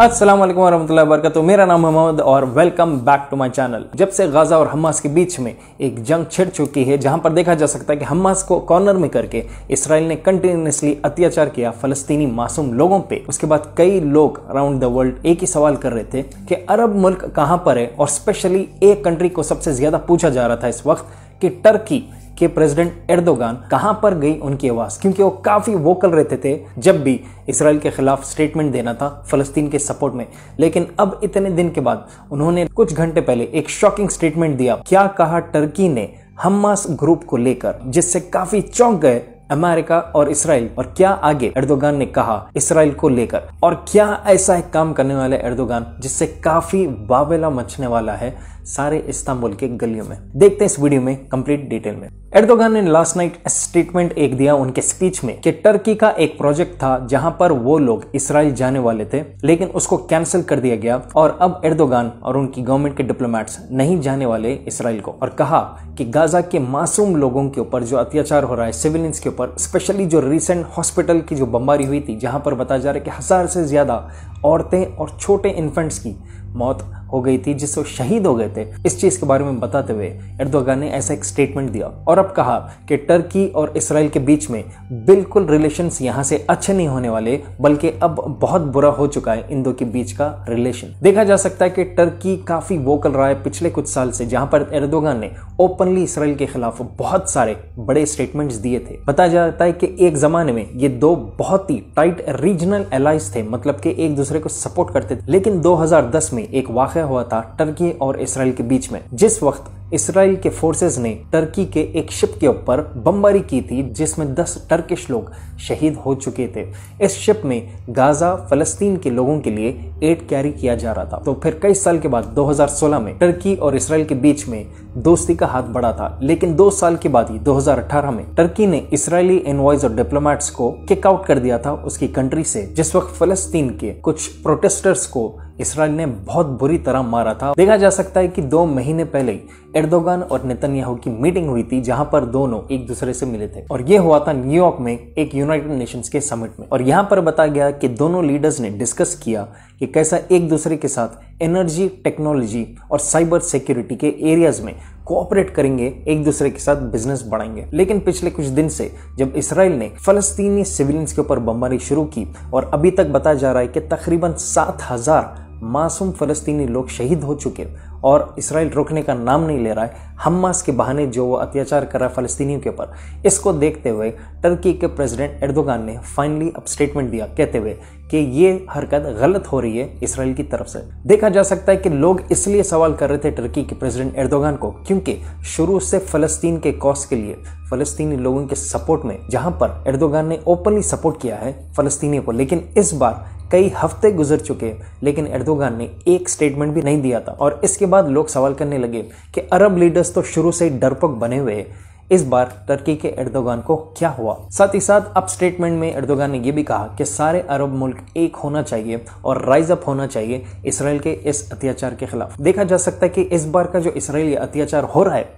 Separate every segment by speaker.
Speaker 1: अस्सलाम वालेकुम warahmatullahi wabarakatuh। मेरा नाम है मोहम्मद और welcome back to my channel. जब से गाजा और हमास के बीच में एक जंग छिड़ चुकी है, जहां पर देखा जा सकता है कि हमास को कॉर्नर में करके इसराइल ने कंटिन्यूसली अत्याचार किया फलस्तीनी मासूम लोगों पे। उसके बाद कई लोग अराउंड द वर्ल्ड एक ही सवाल कर रहे थे कि अरब मुल्क कहां पर है, और स्पेशली एक कंट्री को सबसे ज्यादा पूछा जा रहा था इस वक्त कि टर्की के प्रेसिडेंट एर्दोगान कहां पर गई उनकी आवाज, क्योंकि वो काफी वोकल रहते थे जब भी इसराइल के खिलाफ स्टेटमेंट देना था फलस्तीन के सपोर्ट में। लेकिन अब इतने दिन के बाद उन्होंने कुछ घंटे पहले एक शॉकिंग स्टेटमेंट दिया। क्या कहा टर्की ने हमास ग्रुप को लेकर, जिससे काफी चौंक गए अमेरिका और इसराइल। और क्या आगे एर्दोगान ने कहा इसराइल को लेकर, और क्या ऐसा एक काम करने वाले एर्दोगान जिससे काफी वावेला मचने वाला है सारे इस्तांबुल के गलियों में। देखते हैं इस वीडियो में कंप्लीट डिटेल में। एर्दोगान ने लास्ट नाइट स्टेटमेंट एक दिया उनके स्पीच में कि टर्की का एक प्रोजेक्ट था जहां पर वो लोग इसराइल जाने वाले थे, लेकिन उसको कैंसिल कर दिया गया और अब एर्दोगान और उनकी गवर्नमेंट के डिप्लोमेट्स नहीं जाने वाले इसराइल को। और कहा कि गाजा के मासूम लोगों के ऊपर जो अत्याचार हो रहा है, सिविलियंस के ऊपर, स्पेशली जो रिसेंट हॉस्पिटल की जो बमबारी हुई थी जहां पर बताया जा रहा है कि 1000 से ज्यादा औरतें और छोटे इन्फेंट्स की मौत हो गई थी, जिससे शहीद हो गए थे। इस चीज के बारे में बताते हुए एर्दोगान ने ऐसा एक स्टेटमेंट दिया और अब कहा कि टर्की और इसराइल के बीच में बिल्कुल रिलेशंस यहां से अच्छे नहीं होने वाले, बल्कि अब बहुत बुरा हो चुका है इन दो के बीच का रिलेशन। देखा जा सकता है कि टर्की काफी वोकल रहा है पिछले कुछ साल से, जहां पर एर्दोगान ने ओपनली इसराइल के खिलाफ बहुत सारे बड़े स्टेटमेंट्स दिए थे। बताया जाता है कि एक जमाने में ये दो बहुत ही टाइट रीजनल एलाइज थे, मतलब कि एक दूसरे को सपोर्ट करते थे। लेकिन 2010 में एक वाकया हुआ था टर्की और इसराइल के बीच में, जिस वक्त इसराइल के फोर्सेस ने टर्की के एक शिप के ऊपर बमबारी की थी, जिसमें 10 टर्किश लोग शहीद हो चुके थे। इस शिप में गाजा फलस्तीन के लोगों के लिए एड कैरी किया जा रहा था। तो फिर कई साल के बाद 2016 में टर्की और इसराइल के बीच में दोस्ती का हाथ बढ़ा था, लेकिन 2 साल के बाद ही 2018 में टर्की ने इसराइली एनवॉयज और डिप्लोमेट्स को किक आउट कर दिया था उसकी कंट्री से, जिस वक्त फलस्तीन के कुछ प्रोटेस्टर्स को इसराइल ने बहुत बुरी तरह मारा था। देखा जा सकता है कि 2 महीने पहले एर्दोगान और नेतन्याहू की मीटिंग हुई थी, जहां पर दोनों एक दूसरे से मिले थे, और ये हुआ था न्यूयॉर्क में एक यूनाइटेड नेशंस के समिट में। और यहाँ पर बताया गया कि दोनों लीडर्स ने डिस्कस किया कि कैसा एक दूसरे के साथ एनर्जी, टेक्नोलॉजी और साइबर सिक्योरिटी के एरियाज में कोऑपरेट करेंगे, एक दूसरे के साथ बिजनेस बढ़ाएंगे। लेकिन पिछले कुछ दिन से जब इसराइल ने फलस्तीनी सिविलियंस के ऊपर बमबारी शुरू की, और अभी तक बताया जा रहा है कि तकरीबन 7000 मासूम फलस्तीनी लोग शहीद हो चुके, और इसराइल रोकने का नाम नहीं ले रहा है हमास के बहाने जो वो अत्याचार कर रहा है फलस्तीनियों के ऊपर। इसको देखते हुए टर्की के प्रेसिडेंट एर्दोगान ने फाइनली अब स्टेटमेंट दिया, कहते हुए कि ये हरकत गलत हो रही है इसराइल की तरफ से। देखा जा सकता है कि लोग इसलिए सवाल कर रहे थे टर्की के प्रेसिडेंट एर्दोगान को, क्योंकि शुरू से फलस्तीन के कॉज के लिए फलस्तीनी लोगों के सपोर्ट में, जहां पर एर्दोगान ने ओपनली सपोर्ट किया है फलस्तीनियों को, लेकिन इस बार कई हफ्ते गुजर चुके लेकिन एर्दोगान ने एक स्टेटमेंट भी नहीं दिया था। और इसके बाद लोग सवाल करने लगे कि अरब लीडर्स तो शुरू से ही डरपोक बने हुए हैं, इस बार टर्की के एर्दोगान को क्या हुआ। साथ ही साथ अब स्टेटमेंट में एर्दोगान ने यह भी कहा कि सारे अरब मुल्क एक होना चाहिए और राइज अप होना चाहिए इसराइल के इस अत्याचार के खिलाफ। देखा जा सकता है कि इस बार का जो इसराइली अत्याचार हो रहा है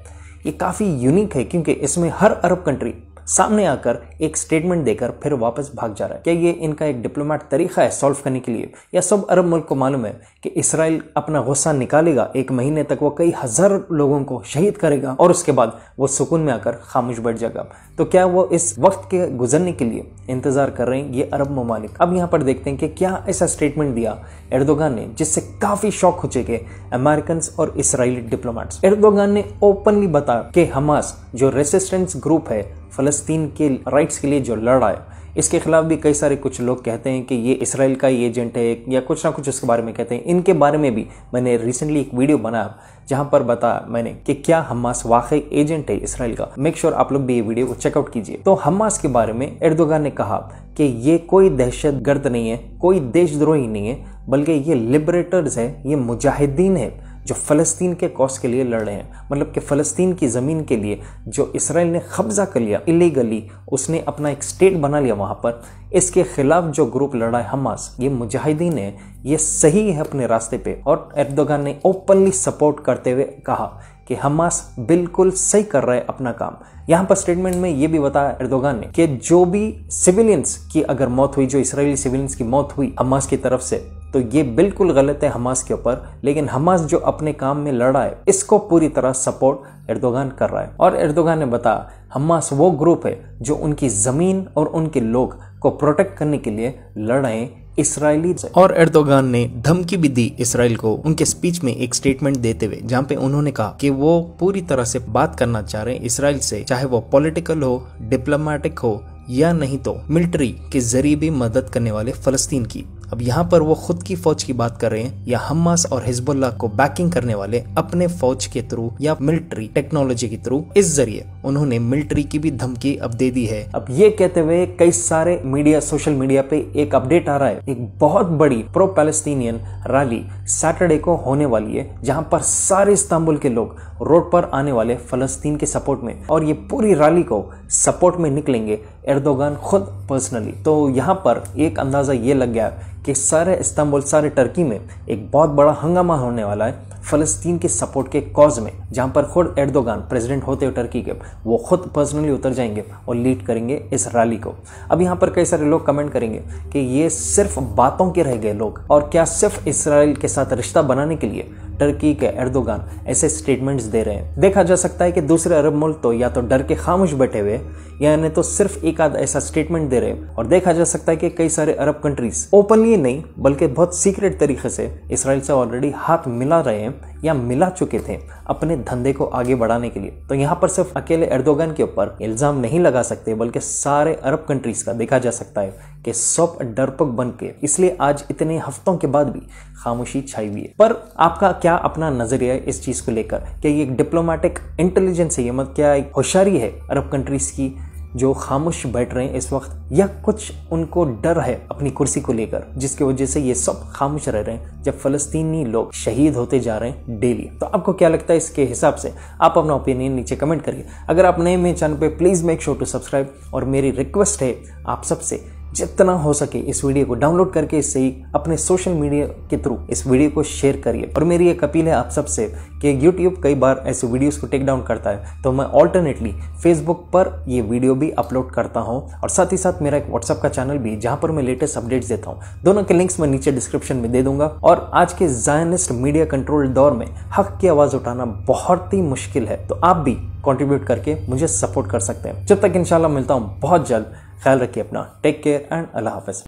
Speaker 1: ये काफी यूनिक है, क्योंकि इसमें हर अरब कंट्री सामने आकर एक स्टेटमेंट देकर फिर वापस भाग जा रहा है। क्या ये इनका एक डिप्लोमेट तरीका है सॉल्व करने के लिए, या सब अरब मुल्क को मालूम है कि इसराइल अपना गुस्सा निकालेगा, 1 महीने तक वो कई हजार लोगों को शहीद करेगा और उसके बाद वो सुकून में आकर खामोश बैठ जाएगा। तो क्या वो इस वक्त के गुजरने के लिए इंतजार कर रहे हैं ये अरब ममालिक। अब यहाँ पर देखते हैं कि क्या ऐसा स्टेटमेंट दिया एर्दोगान ने जिससे काफी शॉक हो चुके अमेरिकन और इसराइली डिप्लोमेट्स। एर्दोगान ने ओपनली बताया कि हमास जो रेसिस्टेंस ग्रुप है फलस्तीन के राइट्स के लिए जो लड़ रहा है, इसके खिलाफ भी कई सारे कुछ लोग कहते हैं कि ये इसराइल का ही एजेंट है या कुछ ना कुछ उसके बारे में कहते हैं। इनके बारे में भी मैंने रिसेंटली एक वीडियो बनाया जहां पर बताया मैंने कि क्या हमास वाकई एजेंट है इसराइल का। मेक श्योर आप लोग भी ये वीडियो को चेकआउट कीजिए। तो हमास के बारे में एर्दोगान ने कहा कि ये कोई दहशतगर्द नहीं है, कोई देशद्रोही नहीं है, बल्कि ये लिबरेटर्स है, ये मुजाहिदीन है जो फलस्तीन के कॉज के लिए लड़ रहे हैं। मतलब कि फलस्तीन की ज़मीन के लिए जो इसराइल ने कब्जा कर लिया इलीगली, उसने अपना एक स्टेट बना लिया वहाँ पर, इसके खिलाफ जो ग्रुप लड़ा है हमास, ये मुजाहिदीन है, ये सही है अपने रास्ते पे। और एर्दोगान ने ओपनली सपोर्ट करते हुए कहा कि हमास बिल्कुल सही कर रहा है अपना काम। यहाँ पर स्टेटमेंट में ये भी बताया एर्दोगान ने कि जो भी सिविलियंस की अगर मौत हुई, जो इसराइली सिविलियंस की मौत हुई हमास की तरफ से, तो ये बिल्कुल गलत है हमास के ऊपर, लेकिन हमास जो अपने काम में लड़ रहा है इसको पूरी तरह सपोर्ट एर्दोगान कर रहा है। और एर्दोगान ने बताया हमास वो ग्रुप है जो उनकी जमीन और उनके लोग को प्रोटेक्ट करने के लिए लड़ रहे हैं इसराइली से। और एर्दोगान ने धमकी भी दी इसराइल को उनके स्पीच में एक स्टेटमेंट देते हुए, जहां पे उन्होंने कहा कि वो पूरी तरह से बात करना चाह रहे हैं इसराइल से, चाहे वो पॉलिटिकल हो, डिप्लोमेटिक हो या नहीं तो मिलिट्री के जरिए भी मदद करने वाले फलस्तीन की। अब यहाँ पर वो खुद की फौज की बात कर रहे हैं या हमास और हिजबुल्लाह को बैकिंग करने वाले अपने फौज के थ्रू या मिलिट्री टेक्नोलॉजी के थ्रू, इस जरिए उन्होंने मिलिट्री की भी धमकी अब दे दी है। अब ये कहते हुए कई सारे मीडिया, सोशल मीडिया पे एक अपडेट आ रहा है, एक बहुत बड़ी प्रो पैलेस्टीनियन रैली सैटरडे को होने वाली है, जहां पर सारे इस्तांबुल के लोग रोड पर आने वाले फलस्तीन के सपोर्ट में, और ये पूरी रैली को सपोर्ट में निकलेंगे एर्दोगान खुद पर्सनली। तो यहाँ पर एक अंदाजा ये लग गया कि सारे इस्तांबुल, सारे टर्की में एक बहुत बड़ा हंगामा होने वाला है फलस्तीन के सपोर्ट के कॉज में, जहां पर खुद एर्दोगान प्रेसिडेंट होते हुए टर्की के, वो खुद पर्सनली उतर जाएंगे और लीड करेंगे इस रैली को। अब यहाँ पर कई सारे लोग कमेंट करेंगे कि ये सिर्फ बातों के रह गए लोग, और क्या सिर्फ इसराइल के साथ रिश्ता बनाने के लिए टर्की के एर्दोगान ऐसे स्टेटमेंट्स दे रहे हैं। देखा जा सकता है कि दूसरे अरब मुल्क तो या तो डर के खामोश बैठे हुए या नहीं तो सिर्फ एक आध ऐसा स्टेटमेंट दे रहे हैं, और देखा जा सकता है कि कई सारे अरब कंट्रीज ओपनली नहीं बल्कि बहुत सीक्रेट तरीके से इसराइल से ऑलरेडी हाथ मिला रहे हैं या मिला चुके थे अपने धंधे को आगे बढ़ाने के लिए। तो यहाँ पर सिर्फ अकेले एर्दोगान के ऊपर इल्जाम नहीं लगा सकते, बल्कि सारे अरब कंट्रीज का देखा जा सकता है कि सब डरपोक बन के, इसलिए आज इतने हफ्तों के बाद भी खामोशी छाई हुई है। पर आपका क्या अपना नजरिया है इस चीज को लेकर? क्या ये डिप्लोमेटिक इंटेलिजेंस है, ये क्या एक होशियारी है अरब कंट्रीज की जो खामोश बैठ रहे हैं इस वक्त, या कुछ उनको डर है अपनी कुर्सी को लेकर जिसकी वजह से ये सब खामोश रह रहे हैं जब फलस्तीनी लोग शहीद होते जा रहे हैं डेली? तो आपको क्या लगता है इसके हिसाब से? आप अपना ओपिनियन नीचे कमेंट करिए। अगर आप नए मेरे चैनल पे please make sure to subscribe, और मेरी रिक्वेस्ट है आप सबसे जितना हो सके इस वीडियो को डाउनलोड करके इससे ही अपने सोशल मीडिया के थ्रू इस वीडियो को शेयर करिए। और मेरी एक अपील है आप सबसे कि YouTube कई बार ऐसे वीडियोस को टेक डाउन करता है, तो मैं ऑल्टरनेटली फेसबुक पर ये वीडियो भी अपलोड करता हूं, और साथ ही साथ मेरा एक व्हाट्सएप का चैनल भी जहां पर मैं लेटेस्ट अपडेट्स देता हूं। दोनों के लिंक्स मैं नीचे डिस्क्रिप्शन में दे दूंगा। और आज के ज़ायनिस्ट मीडिया कंट्रोल दौर में हक की आवाज उठाना बहुत ही मुश्किल है, तो आप भी कंट्रीब्यूट करके मुझे सपोर्ट कर सकते हैं। जब तक इंशाल्लाह मिलता हूं बहुत जल्द, ख्याल रखिए अपना, टेक केयर एंड अल्लाह हाफिज।